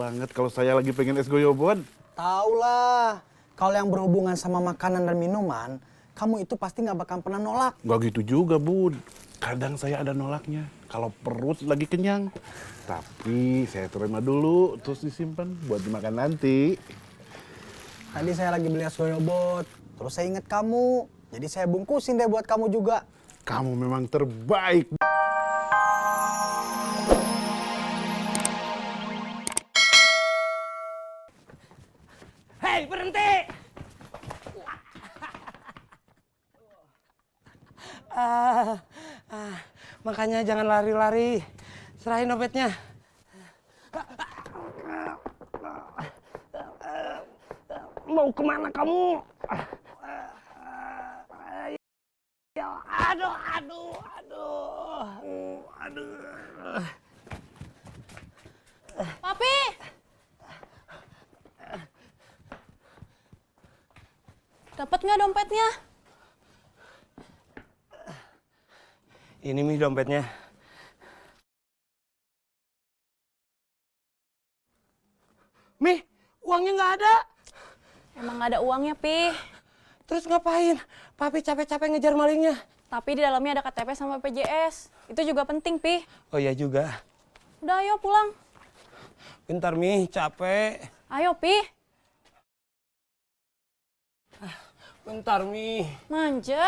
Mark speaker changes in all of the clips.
Speaker 1: banget kalau saya lagi pengen es goyobot.
Speaker 2: Tahu lah, kalau yang berhubungan sama makanan dan minuman, kamu itu pasti nggak bakal pernah nolak.
Speaker 1: Gak gitu juga, Bud. Kadang saya ada nolaknya kalau perut lagi kenyang. Tapi saya terima dulu, terus disimpan buat dimakan nanti.
Speaker 2: Tadi saya lagi beli es goyobot, terus saya inget kamu. Jadi saya bungkusin deh buat kamu juga.
Speaker 1: Kamu memang terbaik.
Speaker 3: Hei, berhenti! Makanya jangan lari-lari. Serahin dompetnya. Mau kemana kamu? Aduh.
Speaker 4: Papi! Dapat nggak dompetnya?
Speaker 3: Ini Mi dompetnya. Mi, uangnya nggak ada.
Speaker 4: Emang nggak ada uangnya, Pi.
Speaker 3: Terus ngapain? Papi capek-capek ngejar malingnya.
Speaker 4: Tapi di dalamnya ada KTP sama BPJS. Itu juga penting, Pi.
Speaker 3: Oh iya juga.
Speaker 4: Udah, ayo pulang.
Speaker 3: Bentar Mi, capek.
Speaker 4: Ayo, Pi.
Speaker 3: Bentar Mi.
Speaker 4: Manja.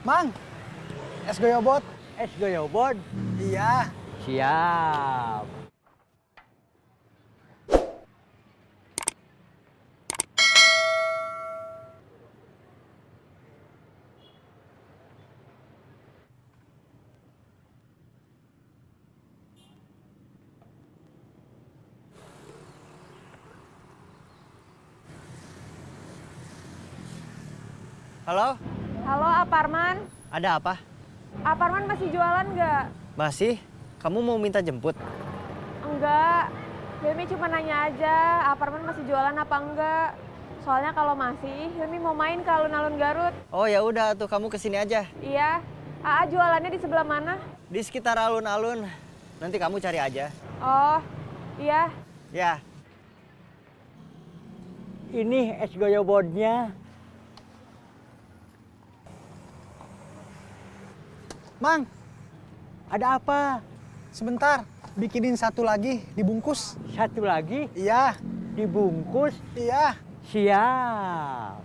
Speaker 2: Mang, es goyobot.
Speaker 5: Es goyobot?
Speaker 2: Iya.
Speaker 5: Siap. Halo,
Speaker 6: Halo, Aparman.
Speaker 5: ada apa?
Speaker 6: Aparman masih jualan nggak?
Speaker 5: Masih? Kamu mau minta jemput?
Speaker 6: Enggak. Hilmi cuma nanya aja, Aparman masih jualan apa enggak. Soalnya kalau masih, Hilmi mau main ke alun-alun Garut.
Speaker 5: Oh ya udah tuh kamu kesini aja.
Speaker 6: Iya. AA jualannya di sebelah mana?
Speaker 5: Di sekitar alun-alun. Nanti kamu cari aja.
Speaker 6: Oh, iya.
Speaker 5: Ya.
Speaker 7: Ini es goyobotnya.
Speaker 2: Mang,
Speaker 7: Ada apa?
Speaker 2: sebentar. Bikinin satu lagi, dibungkus.
Speaker 7: Satu lagi
Speaker 2: Iya,
Speaker 7: dibungkus.
Speaker 2: iya.
Speaker 7: Siap.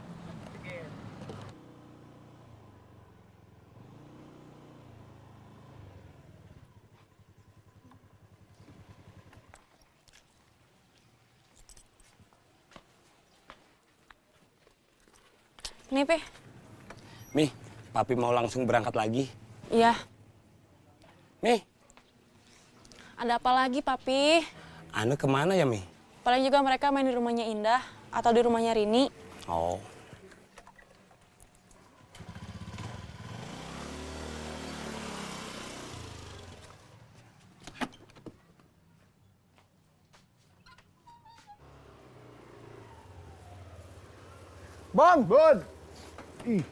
Speaker 4: Ini, Pi.
Speaker 3: Mi, Papi mau langsung berangkat lagi.
Speaker 4: Iya.
Speaker 3: Mi,
Speaker 4: Ada apa lagi, Papi?
Speaker 3: Ane kemana ya Mi?
Speaker 4: Paling juga mereka main di rumahnya Indah atau di rumahnya Rini.
Speaker 3: Oh.
Speaker 2: Bang,
Speaker 1: Bud! Ih,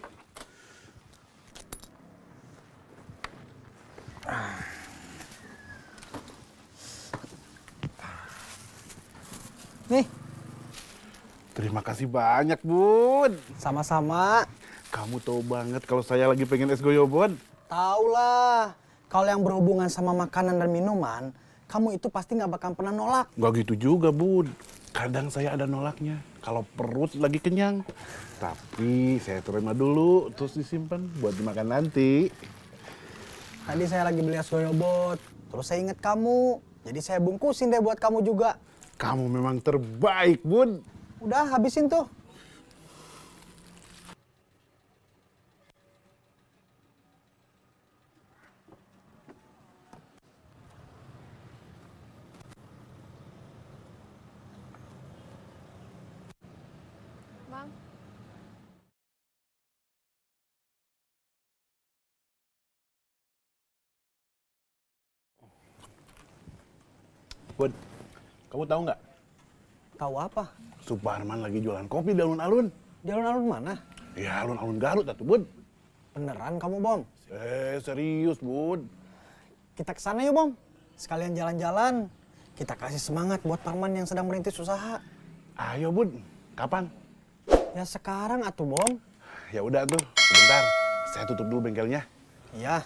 Speaker 2: nih,
Speaker 1: terima kasih banyak, Bud.
Speaker 2: sama-sama.
Speaker 1: Kamu tahu banget kalau saya lagi pengen es goyobot.
Speaker 2: Tahu lah, kalau yang berhubungan sama makanan dan minuman, kamu itu pasti nggak bakal pernah nolak.
Speaker 1: Gak gitu juga, Bud. Kadang saya ada nolaknya kalau perut lagi kenyang. Tapi saya terima dulu, terus disimpan buat dimakan nanti.
Speaker 2: Tadi saya lagi beli es goyobot, terus saya inget kamu. Jadi saya bungkusin deh buat kamu juga.
Speaker 1: Kamu memang terbaik, Bud.
Speaker 2: Udah, habisin tuh.
Speaker 6: Bang.
Speaker 1: Bud, kamu tahu nggak?
Speaker 2: Tahu apa?
Speaker 1: Suparman lagi jualan kopi di alun-alun.
Speaker 2: Di alun-alun mana?
Speaker 1: Ya, alun-alun Garut atuh, Bud.
Speaker 2: Beneran kamu, Bom?
Speaker 1: Serius, Bud.
Speaker 2: Kita ke sana yuk, Bom. Sekalian jalan-jalan. Kita kasih semangat buat Parman yang sedang merintis usaha.
Speaker 1: Ayo, Bud. Kapan?
Speaker 2: Ya sekarang atuh, Bom.
Speaker 1: Ya udah tuh, sebentar. Saya tutup dulu bengkelnya.
Speaker 2: Iya.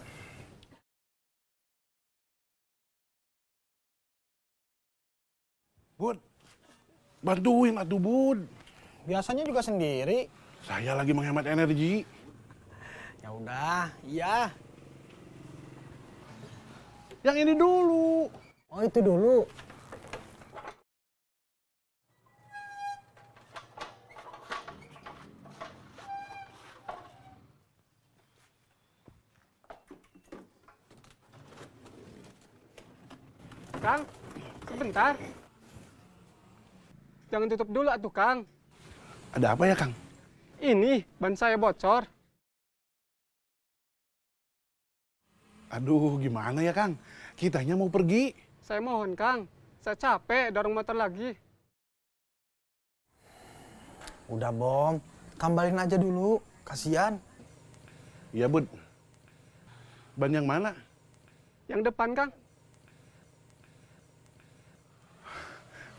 Speaker 1: Bud, bantuin atuh, Bud.
Speaker 2: Biasanya juga sendiri.
Speaker 1: Saya lagi menghemat energi.
Speaker 2: Ya udah, iya.
Speaker 1: Yang ini dulu.
Speaker 2: Oh, itu dulu.
Speaker 8: Kang, sebentar. Jangan tutup dulu atuh, Kang.
Speaker 1: Ada apa ya, Kang?
Speaker 8: Ini ban saya bocor.
Speaker 1: Aduh, gimana ya, Kang? Kitanya mau pergi.
Speaker 8: Saya mohon, Kang. Saya capek dorong motor lagi.
Speaker 2: Udah, Bom. Tambalin aja dulu. Kasihan.
Speaker 1: Iya, Bud. Ban yang mana?
Speaker 8: Yang depan, Kang.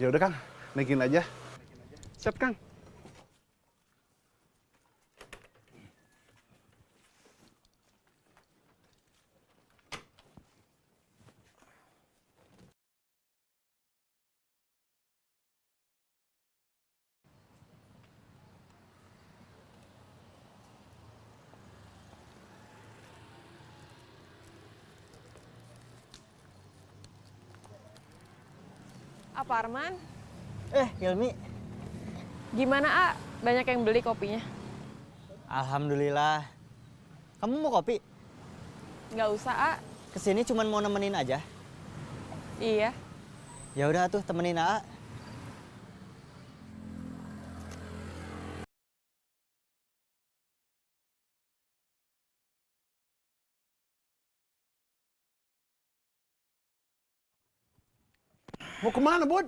Speaker 1: Ya udah, Kang. Naikin aja.
Speaker 8: Siap, Kang.
Speaker 4: Apa Arman?
Speaker 5: Hilmi.
Speaker 4: Gimana, A? Banyak yang beli kopinya?
Speaker 5: Alhamdulillah. Kamu mau kopi?
Speaker 4: Nggak usah, A.
Speaker 5: Kesini cuman mau nemenin aja.
Speaker 4: Iya.
Speaker 5: Ya udah tuh temenin Aa.
Speaker 1: Mau kemana, Bud?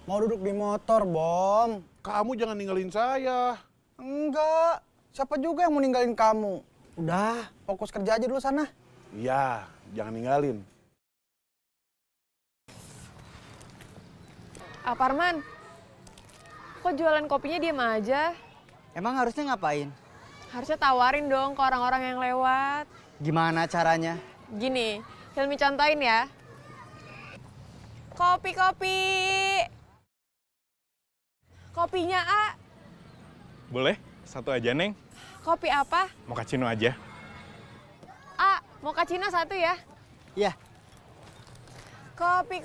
Speaker 2: Mau duduk di motor, Bom.
Speaker 1: Kamu jangan ninggalin saya.
Speaker 2: Enggak. Siapa juga yang mau ninggalin kamu? Udah, fokus kerja aja dulu sana.
Speaker 1: Iya, jangan ninggalin.
Speaker 4: Apa Arman? Kok jualan kopinya diem aja?
Speaker 5: Emang harusnya ngapain?
Speaker 4: Harusnya tawarin dong ke orang-orang yang lewat.
Speaker 5: Gimana caranya?
Speaker 4: Gini, Hilmi contohin ya. Kopi. Kopinya, A.
Speaker 9: Boleh, satu aja, Neng.
Speaker 4: Kopi apa?
Speaker 9: Mochaccino aja.
Speaker 4: A, mochaccino satu ya.
Speaker 5: Iya.
Speaker 4: Kopi.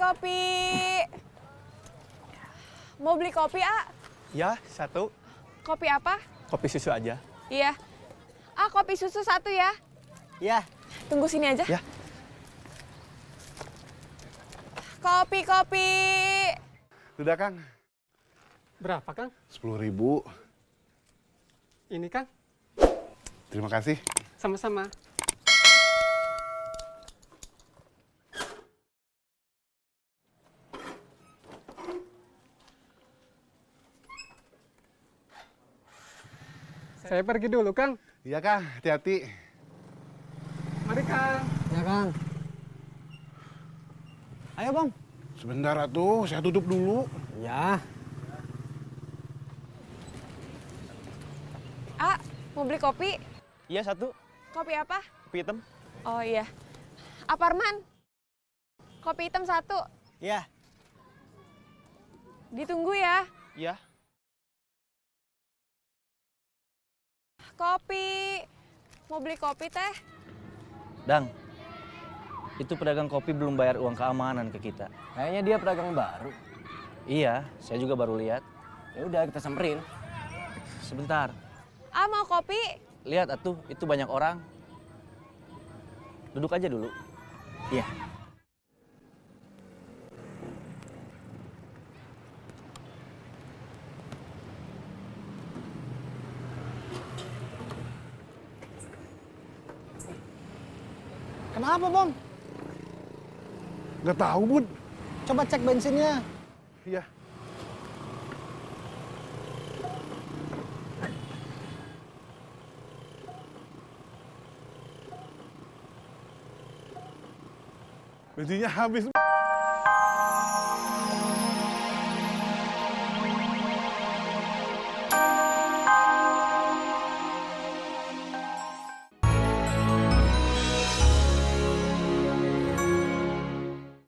Speaker 4: Mau beli kopi, A?
Speaker 9: Ya, satu.
Speaker 4: Kopi apa?
Speaker 9: Kopi susu aja.
Speaker 4: Iya. A, kopi susu satu ya.
Speaker 5: Iya.
Speaker 4: Tunggu sini aja.
Speaker 9: Ya.
Speaker 4: Kopi.
Speaker 1: Sudah, Kang.
Speaker 8: Berapa, Kang?
Speaker 1: 10.000.
Speaker 8: Ini, Kang.
Speaker 1: Terima kasih.
Speaker 8: Sama-sama. Saya pergi dulu, Kang.
Speaker 1: Iya, Kang. Hati-hati.
Speaker 8: Mari, Kang.
Speaker 2: Ya, Kang. Ayo, Bom.
Speaker 1: Sebentar atuh, saya tutup dulu.
Speaker 2: Ya.
Speaker 4: A, mau beli kopi?
Speaker 9: Iya, satu.
Speaker 4: Kopi apa?
Speaker 9: Kopi hitam.
Speaker 4: Oh iya. Apa Arman? Kopi hitam satu.
Speaker 5: Iya.
Speaker 4: Ditunggu ya.
Speaker 9: Iya.
Speaker 4: Kopi. Mau beli kopi teh?
Speaker 10: Dang, itu pedagang kopi belum bayar uang keamanan ke kita.
Speaker 3: Kayaknya dia pedagang baru.
Speaker 10: Iya, saya juga baru lihat.
Speaker 3: Ya udah kita samperin.
Speaker 10: Sebentar,
Speaker 4: Ah, mau kopi?
Speaker 10: lihat atuh, itu banyak orang. Duduk aja dulu.
Speaker 3: Iya.
Speaker 2: Kenapa, Bom?
Speaker 1: Nggak tahu, Bud.
Speaker 2: Coba cek bensinnya.
Speaker 1: Iya. bensinnya habis.